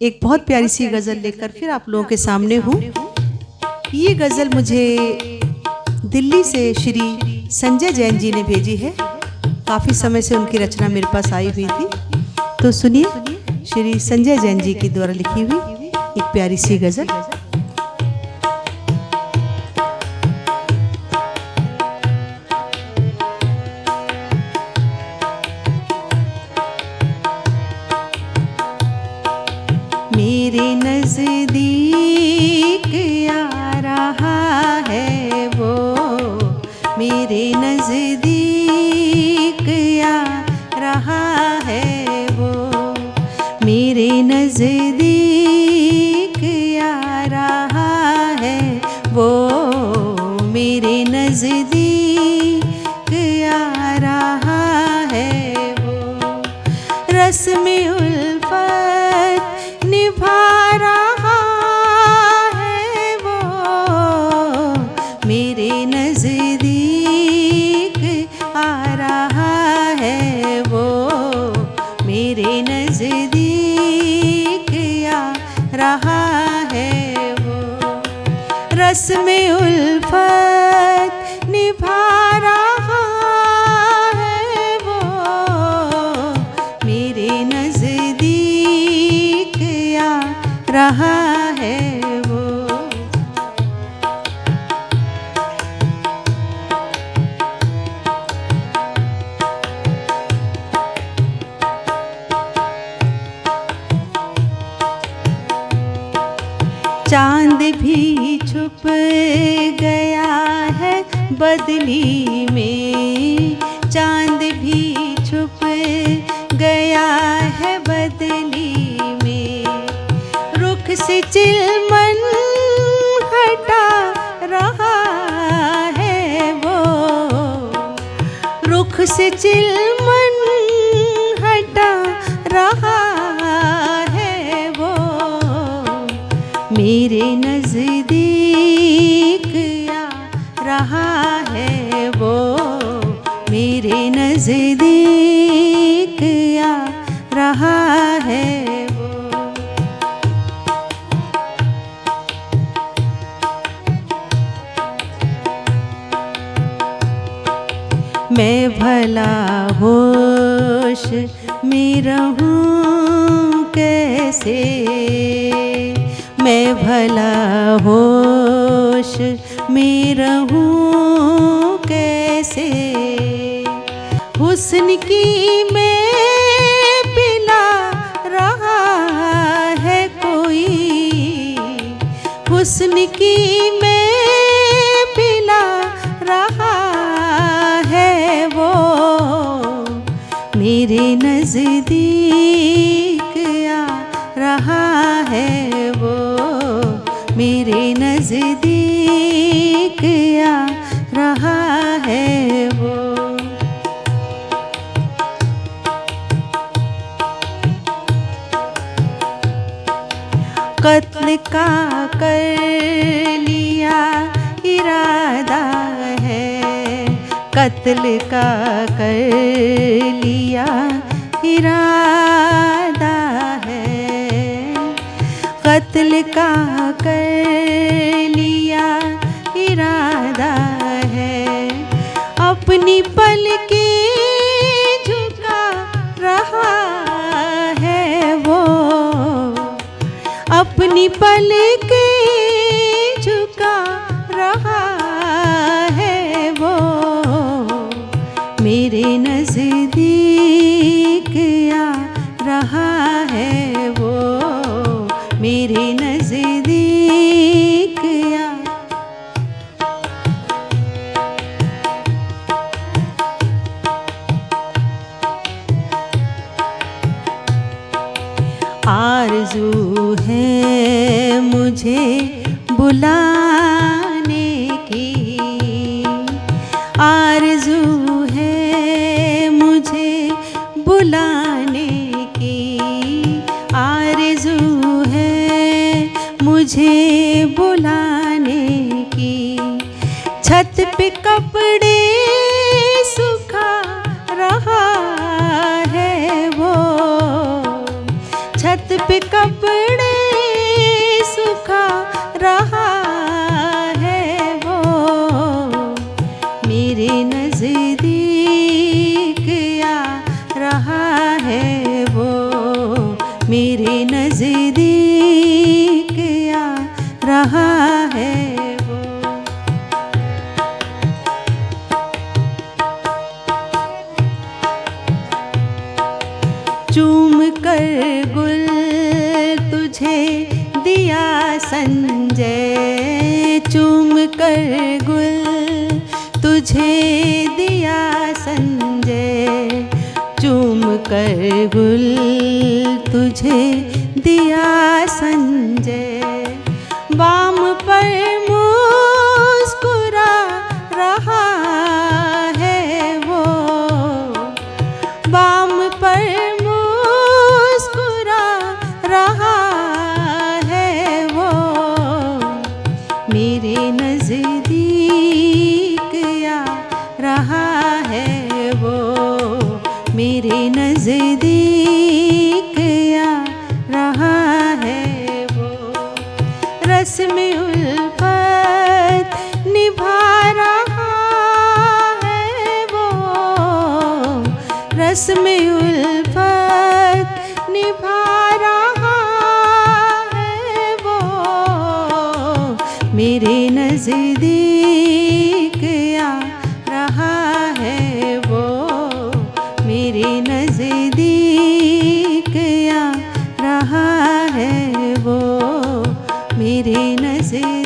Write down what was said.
एक बहुत प्यारी सी गज़ल लेकर फिर आप लोगों के सामने हूँ। ये गज़ल मुझे दिल्ली से श्री संजय जैन जी ने भेजी है। काफ़ी समय से उनकी रचना मेरे पास आई हुई थी, तो सुनिए श्री संजय जैन जी की द्वारा लिखी हुई एक प्यारी सी गज़ल। मेरे नज़दीक आ रहा है वो, मेरे नज़दीक आ रहा है वो, मेरे नज़दीक आ रहा है वो, मेरे नज़दीक आ रहा है वो, रस्म उल्फत निभा रहा है वो, मेरे नज़दीक आ रहा है वो, मेरे नज़दीक आ रहा है वो, रस्म उल्फत निभा रहा है वो, मेरे नज़दीक रहा है वो। चांद भी छुप गया है बदली में, चांद भी छुप गया है बदली में, रुख से चिलमन हटा रहा है वो, रुख से चिलमन हटा रहा है वो, मेरे नज़दीक आ रहा है वो, मेरे नज़दीक आ रहा है वो। मैं भला होश में रहूं कैसे, मैं भला होश में रहूं कैसे, हुस्न की मैं पिला रहा है कोई, हुस्न की मैं पिला रहा है वो, मेरे नज़दीक आ रहा है वो, मेरे नज़दीक आ रहा है वो। कत्ल का कर लिया इरादा है, कत्ल का कर लिया इरादा है, कत्ल का कर लिया इरादा है, अपनी पलकें झुका रहा है वो, अपनी पलकें झुका रहा है वो, मेरे नज़दीक आ रहा है वो, मेरे नज़दीक आ। मुझे बुलाने की आरज़ू है, मुझे बुलाने की आरज़ू है, मुझे बुलाने की। छत पे कपड़े सुखा रहा है वो, छत पे कपड़े सुखा रहा है वो, मेरे नज़दीक आ रहा है वो, मेरे नज़दीक आ रहा है वो। चूम कर गुल तुझे दिया संजय, चूम कर गुल तुझे दिया संजय, चूम कर गुल तुझे दिया संजय। बाम पर मुस्कुरा रहा है वो, बाम पर मुस्कुरा रहा है वो, मेरे नज़दीक आ रहा है वो, मेरे नज़दीक आ रहा है वो। रस में उल्फत निभा रहा है वो, रस में उल्फत निभा रहा है वो, मेरे नज़दीक आ रहा है वो, मेरे नज़दीक आ रहा है वो, मेरे नज़दीक